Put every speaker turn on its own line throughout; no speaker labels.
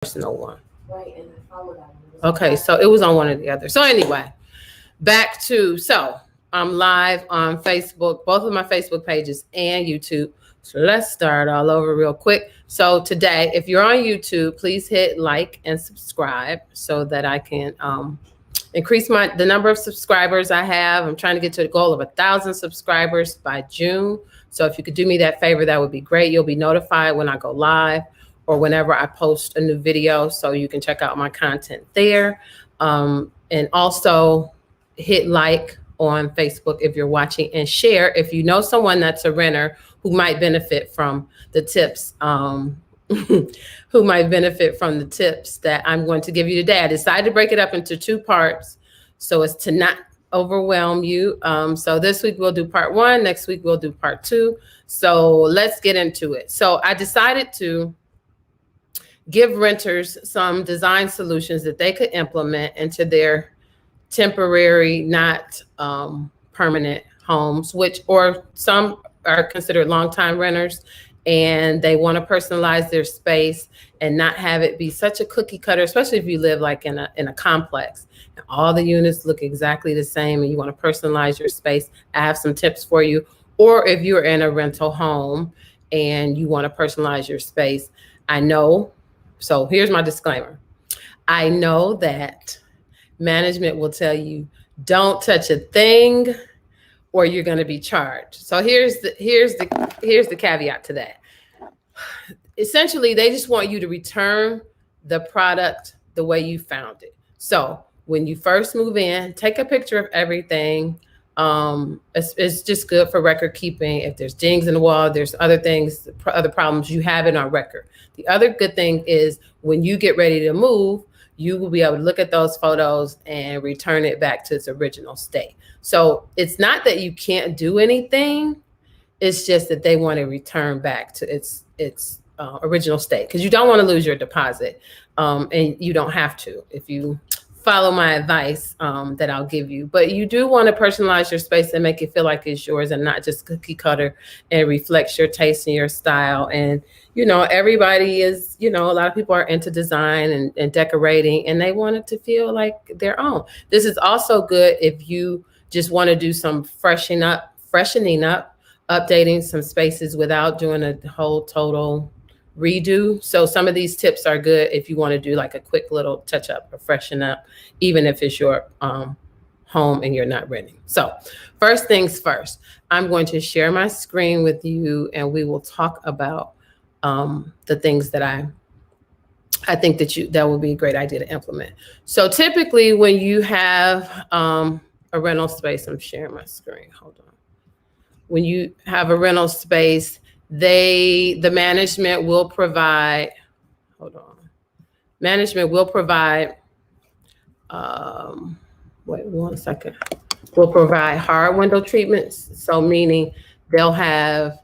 personal one.
Right, and I followed that one.
Okay, so it was on one or the other. So anyway, back to, so I'm live on Facebook, both of my Facebook pages and YouTube. So let's start all over real quick. So today, if you're on YouTube, please hit like and subscribe so that I can increase the number of subscribers I have. I'm trying to get to the goal of 1,000 subscribers by June. So if you could do me that favor, that would be great. You'll be notified when I go live or whenever I post a new video, so you can check out my content there. And also hit like on Facebook if you're watching, and share if you know someone that's a renter who might benefit from the tips. Who might benefit from the tips that I'm going to give you today. I decided to break it up into 2 parts so as to not overwhelm you. So this week we'll do part 1, next week we'll do part 2. So let's get into it. So I decided to give renters some design solutions that they could implement into their temporary, not permanent homes, or some are considered long-time renters, and they want to personalize their space and not have it be such a cookie cutter, especially if you live like in a complex and all the units look exactly the same and you want to personalize your space. I have some tips for you. Or if you're in a rental home and you want to personalize your space, I know, so here's my disclaimer. I know that management will tell you, don't touch a thing or you're going to be charged. So here's the caveat to that. Essentially, they just want you to return the product the way you found it. So when you first move in, take a picture of everything. It's just good for record keeping. If there's dings in the wall, there's other things, other problems, you have it on record. The other good thing is when you get ready to move, you will be able to look at those photos and return it back to its original state. So it's not that you can't do anything. It's just that they want to return back to its original state, because you don't want to lose your deposit. And you don't have to if you follow my advice that I'll give you. But you do want to personalize your space and make it feel like it's yours and not just cookie cutter, and reflects your taste and your style. And, everybody is, a lot of people are into design and decorating, and they want it to feel like their own. This is also good if you just want to do some freshening up, updating some spaces without doing a whole total redo. So some of these tips are good if you want to do like a quick little touch up or freshen up, even if it's your home and you're not renting. So first things first, I'm going to share my screen with you and we will talk about the things that I think that would be a great idea to implement. So typically when you have a rental space, I'm sharing my screen, hold on. When you have a rental space, the management will provide, management will provide, wait 1 second, will provide hard window treatments. So meaning they'll have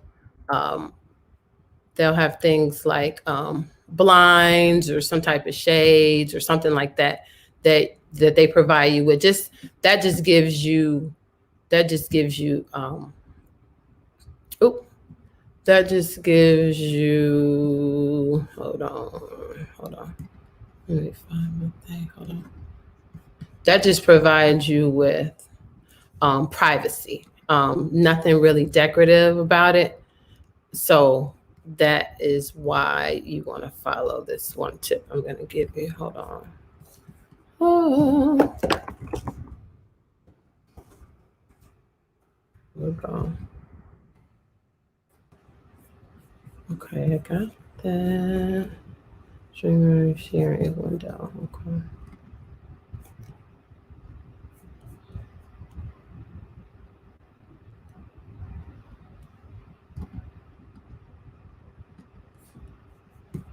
things like blinds or some type of shades or something like that they provide you with. That just gives you hold on. Let me find my thing. Hold on. That just provides you with privacy. Nothing really decorative about it. So that is why you want to follow this one tip I'm going to give you. Hold on. Oh. Hold on. Okay, I got that. Sharing window. Okay.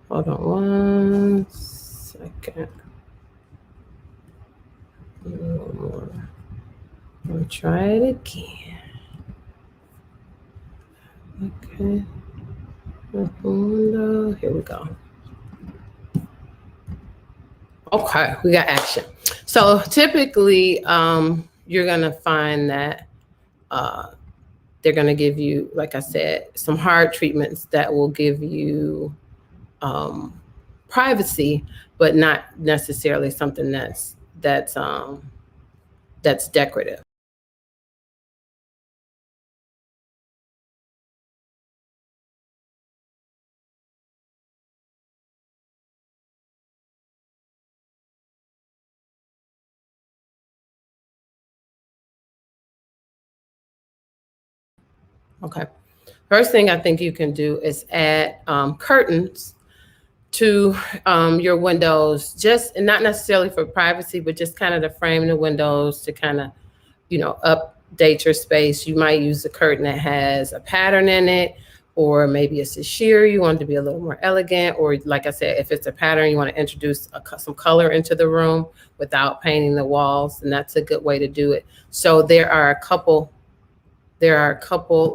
Hold on 1 second. One more. We'll try it again. Okay. Window. Here we go. Okay, we got action. So typically, you're gonna find that they're gonna give you, like I said, some hard treatments that will give you privacy, but not necessarily something that's decorative. Okay. First thing I think you can do is add curtains to your windows, just not necessarily for privacy, but just kind of to frame the windows to kind of, update your space. You might use a curtain that has a pattern in it, or maybe it's a sheer. You want it to be a little more elegant, or like I said, if it's a pattern, you want to introduce some color into the room without painting the walls, and that's a good way to do it. So there are a couple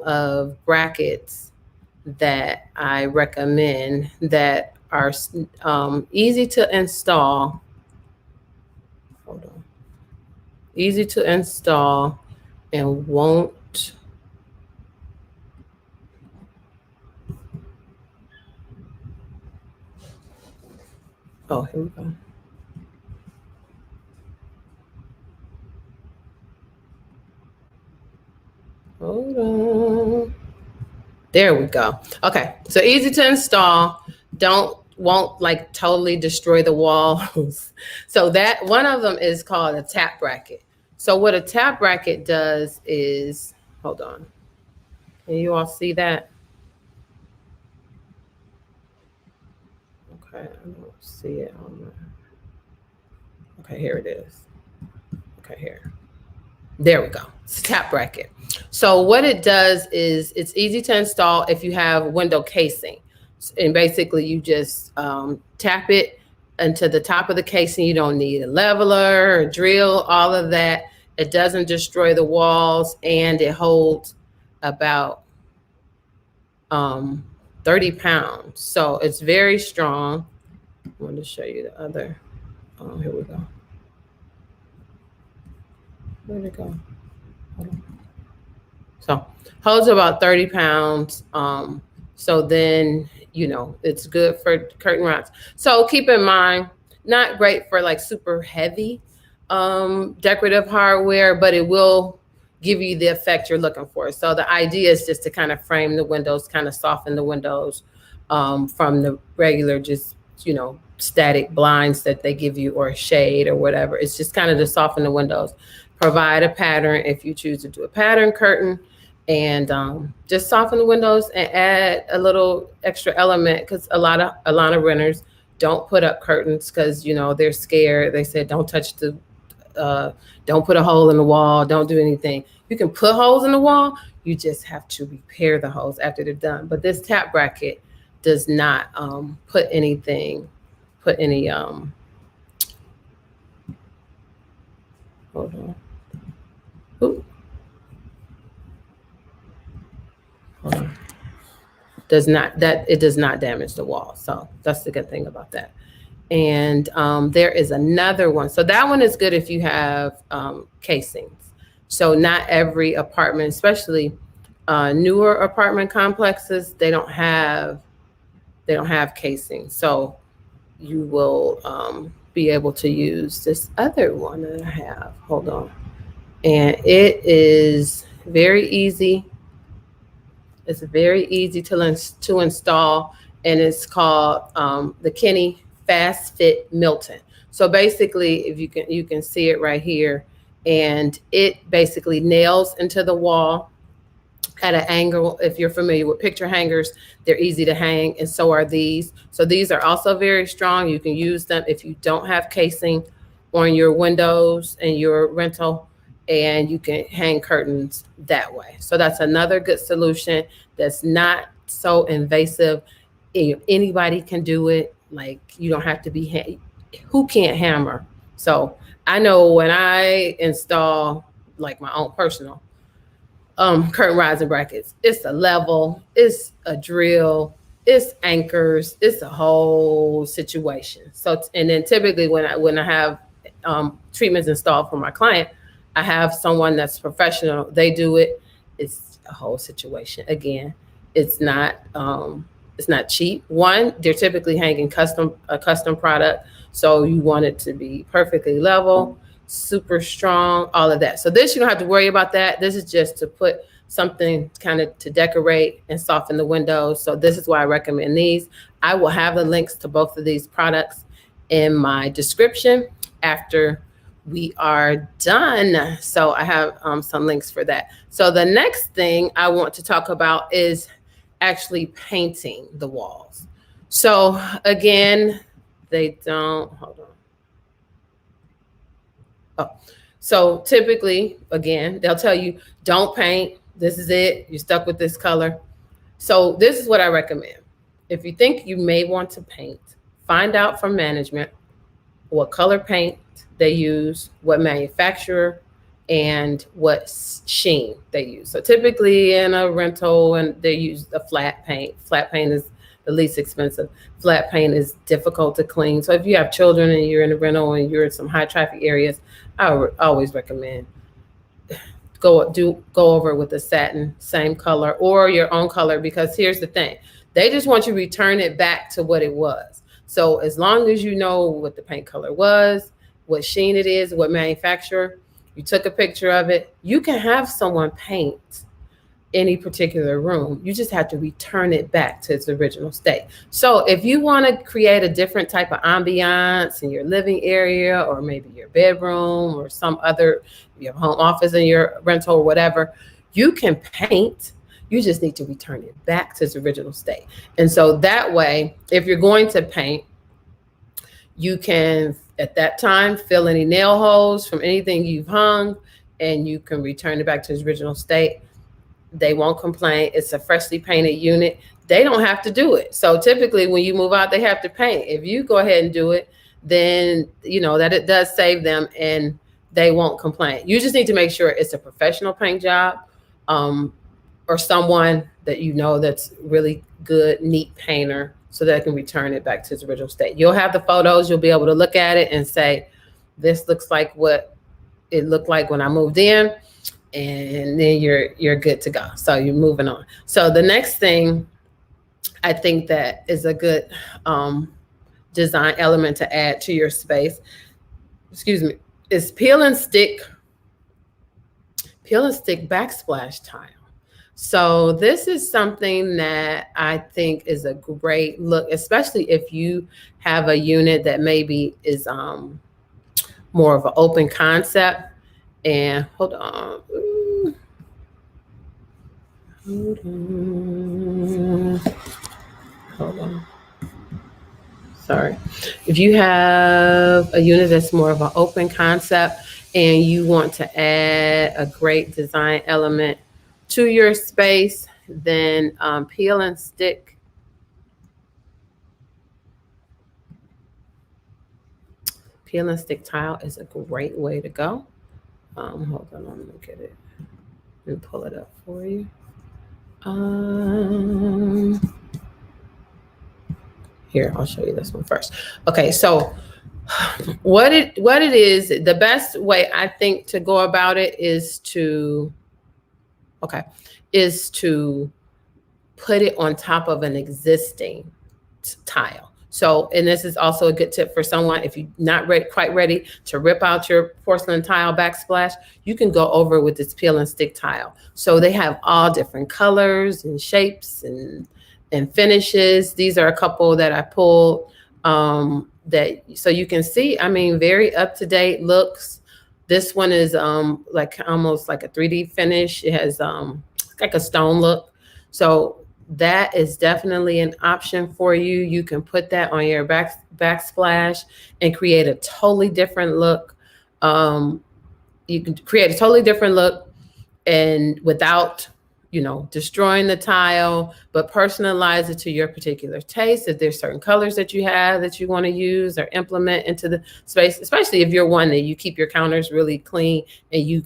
of brackets that I recommend that are easy to install. Hold on. Easy to install and won't. Oh, here we go. Hold on. There we go. Okay, so easy to install. Won't like totally destroy the walls. So that one of them is called a tap bracket. So what a tap bracket does is, hold on. Can you all see that? Okay, I don't see it on the. Okay, here it is. Okay, here. There we go. It's a tap bracket. So what it does is it's easy to install if you have window casing. And basically you just tap it into the top of the casing. You don't need a leveler or drill, all of that. It doesn't destroy the walls, and it holds about 30 pounds. So it's very strong. I want to show you the other. Here we go. Where'd it go? So holds about 30 pounds. So then, it's good for curtain rods. So keep in mind, not great for like super heavy decorative hardware, but it will give you the effect you're looking for. So the idea is just to kind of frame the windows, kind of soften the windows from the regular, just, static blinds that they give you, or shade or whatever. It's just kind of to soften the windows. Provide a pattern if you choose to do a pattern curtain, and just soften the windows and add a little extra element, because a lot of renters don't put up curtains because they're scared. They said don't touch don't put a hole in the wall, don't do anything. You can put holes in the wall, you just have to repair the holes after they're done. But this tap bracket does not put any hold on. Ooh. Hold on. It does not damage the wall. So that's the good thing about that. And there is another one. So that one is good if you have casings. So not every apartment, especially newer apartment complexes, they don't have casing. So you will be able to use this other one that I have. Hold on. And it is very easy. It's very easy to install, and it's called the Kenny Fast Fit Milton. So basically, if you can see it right here, and it basically nails into the wall at an angle. If you're familiar with picture hangers, they're easy to hang, and so are these. So these are also very strong. You can use them if you don't have casing on your windows and your rental, and you can hang curtains that way. So that's another good solution that's not so invasive. Anybody can do it. Like, you don't have to be, who can't hammer? So I know when I install like my own personal curtain rods and brackets, it's a level, it's a drill, it's anchors, it's a whole situation. So, and then typically when I have treatments installed for my client, I have someone that's professional. They do it. It's a whole situation. Again, it's not It's not cheap. One, they're typically hanging a custom product, so you want it to be perfectly level, super strong, all of that. So this, you don't have to worry about that. This is just to put something kind of to decorate and soften the windows. So this is why I recommend these. I will have the links to both of these products in my description after we are done. So I have some links for that. So the next thing I want to talk about is actually painting the walls. So again, they don't, hold on. Oh, so typically, again, they'll tell you, don't paint. This is it. You're stuck with this color. So this is what I recommend. If you think you may want to paint, find out from management what color paint they use, what manufacturer, and what sheen they use. So typically in a rental, and they use a flat paint. Flat paint is the least expensive. Flat paint is difficult to clean. So if you have children and you're in a rental and you're in some high traffic areas, I would always recommend go over with a satin, same color, or your own color, because here's the thing. They just want you to return it back to what it was. So as long as you know what the paint color was, what sheen it is, what manufacturer, you took a picture of it, you can have someone paint any particular room. You just have to return it back to its original state. So if you want to create a different type of ambiance in your living area, or maybe your bedroom, or some other, your home office in your rental or whatever, you can paint. You just need to return it back to its original state. And so that way, if you're going to paint, you can, at that time, fill any nail holes from anything you've hung, and you can return it back to its original state. They won't complain. It's a freshly painted unit. They don't have to do it. So typically when you move out, they have to paint. If you go ahead and do it, then you know that it does save them and they won't complain. You just need to make sure it's a professional paint job, or someone that you know that's really good, neat painter, so that I can return it back to its original state. You'll have the photos. You'll be able to look at it and say, this looks like what it looked like when I moved in. And then you're good to go. So you're moving on. So the next thing I think that is a good design element to add to your space, is peel and stick backsplash tile. So this is something that I think is a great look, especially if you have a unit that maybe is more of an open concept. And hold on. Sorry. If you have a unit that's more of an open concept and you want to add a great design element to your space, then peel and stick tile is a great way to go. Hold on, let me get it and pull it up for you. Here, I'll show you this one first. Okay, so what it is, the best way I think to go about it is to put it on top of an existing tile. So, and this is also a good tip for someone, if you're not quite ready to rip out your porcelain tile backsplash, you can go over with this peel and stick tile. So they have all different colors and shapes and finishes. These are a couple that I pulled that, so you can see, I mean, very up-to-date looks. This one is like almost like a 3D finish. It has like a stone look. So that is definitely an option for you. You can put that on your backsplash and create a totally different look. You can create a totally different look and without, you know, destroying the tile, but personalize it to your particular taste. If there's certain colors that you have that you want to use or implement into the space, especially if you're one that you keep your counters really clean and you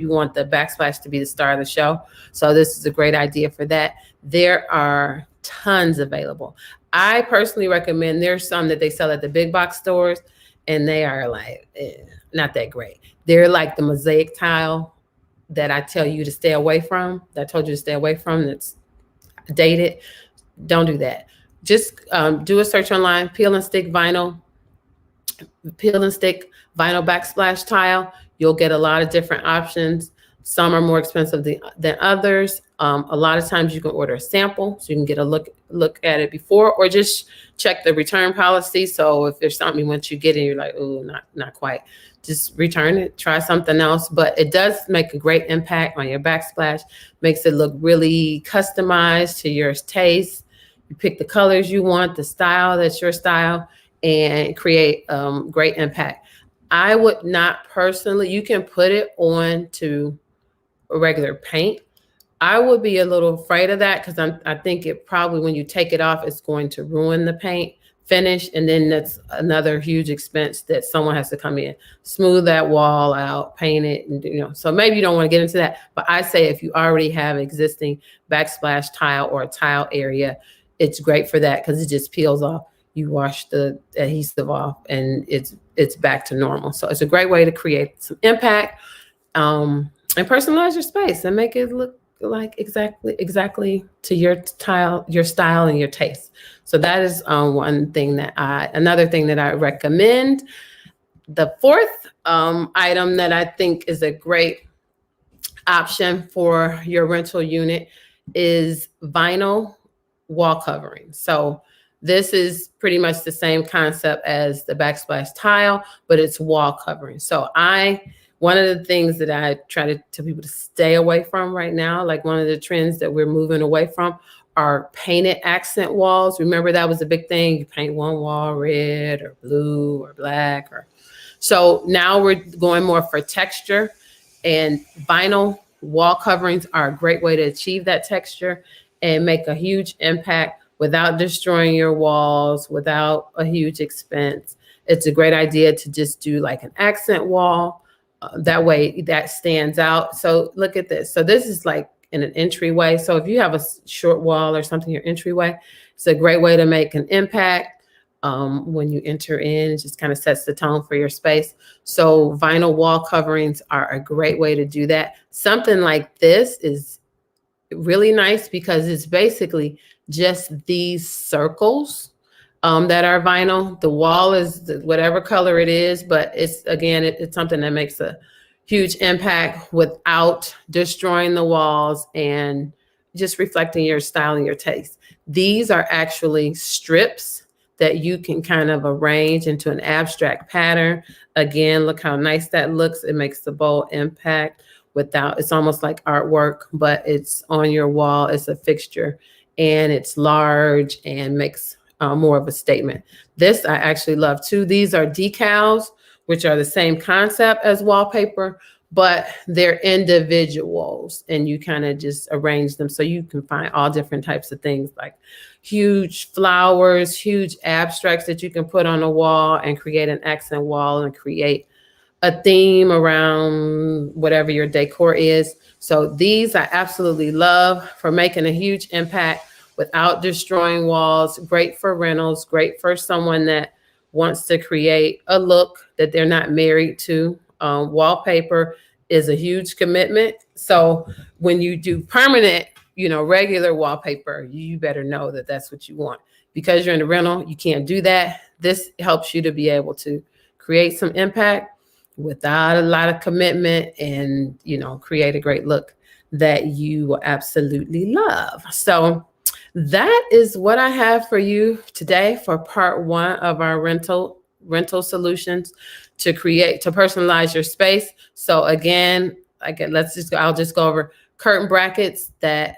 want the backsplash to be the star of the show. So this is a great idea for that. There are tons available. I personally recommend, there's some that they sell at the big box stores and they are like, not that great. They're like the mosaic tile that I tell you to stay away from, that I told you to stay away from, that's dated. Don't do that. just do a search online, peel and stick vinyl backsplash tile. You'll get a lot of different options. Some are more expensive than others. A lot of times you can order a sample so you can get a look at it before, or just check the return policy. So if there's something once you get it, you're like, oh, not quite, just return it, try something else. But it does make a great impact on your backsplash, makes it look really customized to your taste. You pick the colors you want, the style that's your style, and create great impact. I would not personally, you can put it on to a regular paint. I would be a little afraid of that because I think it probably, when you take it off, it's going to ruin the paint finish. And then that's another huge expense that someone has to come in, smooth that wall out, paint it, and so maybe you don't want to get into that. But I say if you already have existing backsplash tile or a tile area, it's great for that because it just peels off. You wash the adhesive off and it's back to normal. So it's a great way to create some impact and personalize your space and make it look like exactly to your style and your taste. So that is another thing that I recommend. The fourth item that I think is a great option for your rental unit is vinyl wall covering. So this is pretty much the same concept as the backsplash tile, but it's wall covering. So one of the things that I try to tell people to stay away from right now, like one of the trends that we're moving away from, are painted accent walls. Remember that was a big thing. You paint one wall red or blue or black. So now we're going more for texture, and vinyl wall coverings are a great way to achieve that texture and make a huge impact without destroying your walls, without a huge expense. It's a great idea to just do like an accent wall. That way that stands out. So look at this. So this is like in an entryway. So if you have a short wall or something, your entryway, it's a great way to make an impact when you enter in. It just kind of sets the tone for your space. So vinyl wall coverings are a great way to do that. Something like this is really nice because it's basically just these circles that are vinyl. The wall is whatever color it is, but it's something that makes a huge impact without destroying the walls and just reflecting your style and your taste. These are actually strips that you can kind of arrange into an abstract pattern. Again, look how nice that looks. It makes the bold impact it's almost like artwork, but it's on your wall. It's a fixture and it's large and makes more of a statement. This I actually love too. These are decals, which are the same concept as wallpaper, but they're individuals, and you kind of just arrange them so you can find all different types of things, like huge flowers, huge abstracts that you can put on a wall and create an accent wall and create a theme around whatever your decor is. So these I absolutely love for making a huge impact without destroying walls. Great for rentals, great for someone that wants to create a look that they're not married to. Wallpaper is a huge commitment. So when you do permanent, regular wallpaper, you better know that that's what you want. Because you're in a rental, you can't do that. This helps you to be able to create some impact without a lot of commitment and, create a great look that you will absolutely love. So that is what I have for you today for part one of our rental solutions to personalize your space. So again, I'll just go over curtain brackets that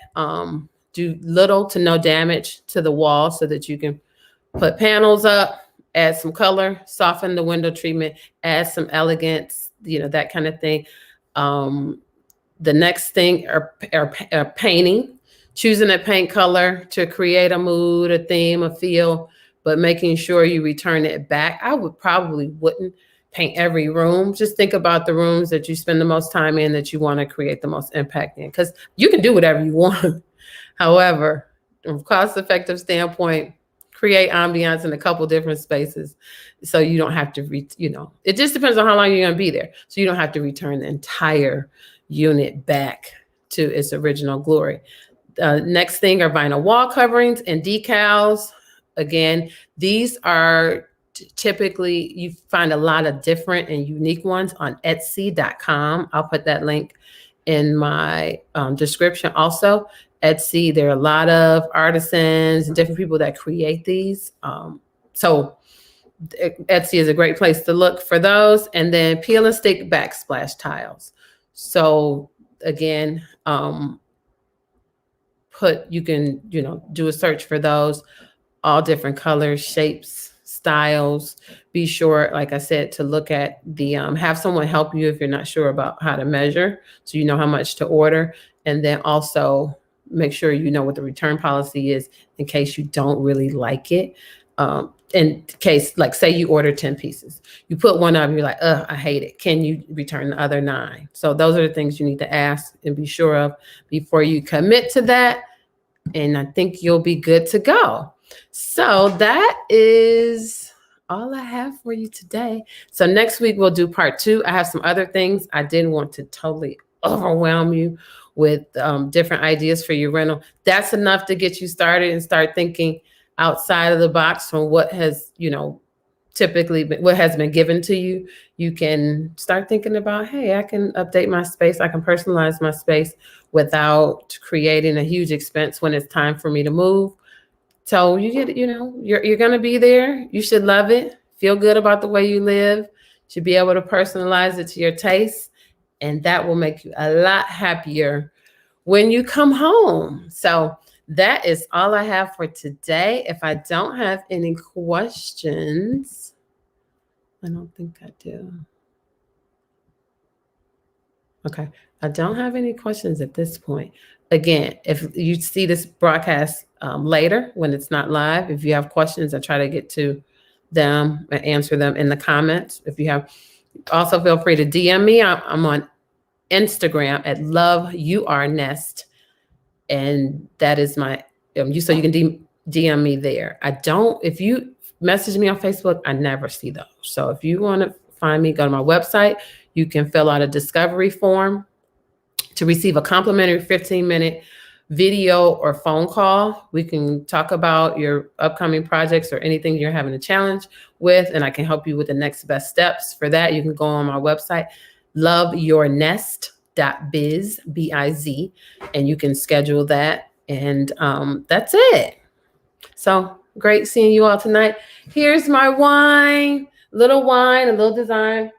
do little to no damage to the wall so that you can put panels up, add some color, soften the window treatment, add some elegance, that kind of thing. The next thing are painting, choosing a paint color to create a mood, a theme, a feel, but making sure you return it back. I wouldn't paint every room. Just think about the rooms that you spend the most time in that you want to create the most impact in, because you can do whatever you want. However, from a cost-effective standpoint, create ambiance in a couple different spaces so you don't have to, it just depends on how long you're going to be there. So you don't have to return the entire unit back to its original glory. Next thing are vinyl wall coverings and decals. again, these are typically, you find a lot of different and unique ones on Etsy.com. I'll put that link in my description also. Etsy, there are a lot of artisans and different people that create these. So Etsy is a great place to look for those. And then peel and stick backsplash tiles. So again, you can do a search for those, all different colors, shapes, styles. Be sure, like I said, to look at the have someone help you if you're not sure about how to measure, so you know how much to order. And then also make sure you know what the return policy is in case you don't really like it. In case, like, say you order 10 pieces, you put one up and you're like, I hate it. Can you return the other 9? So those are the things you need to ask and be sure of before you commit to that. And I think you'll be good to go. So that is all I have for you today. So next week we'll do part 2. I have some other things. I didn't want to totally overwhelm you with different ideas for your rental. That's enough to get you started and start thinking outside of the box from what has, typically what has been given to you. You can start thinking about, hey, I can update my space. I can personalize my space without creating a huge expense when it's time for me to move. So you get, you're going to be there. You should love it. Feel good about the way you live. Should be able to personalize it to your taste. And that will make you a lot happier when you come home. So that is all I have for today. If I don't have any questions, I don't think I do. Okay. I don't have any questions at this point. Again, if you see this broadcast later when it's not live, if you have questions, I try to get to them and answer them in the comments. If you have, also feel free to DM me. I'm on Instagram at loveyournest. And that is my, so you can DM me there. If you message me on Facebook, I never see those. So if you want to find me, go to my website. You can fill out a discovery form to receive a complimentary 15-minute video or phone call. We can talk about your upcoming projects or anything you're having a challenge with, and I can help you with the next best steps. For that, you can go on my website, loveyournest.biz, B-I-Z, and you can schedule that. And that's it. So great seeing you all tonight. Here's my wine, a little design.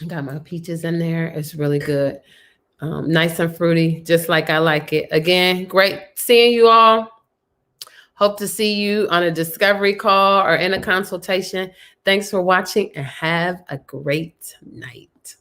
I got my peaches in there. It's really good. Nice and fruity, just like I like it. Again, great seeing you all. Hope to see you on a discovery call or in a consultation. Thanks for watching and have a great night.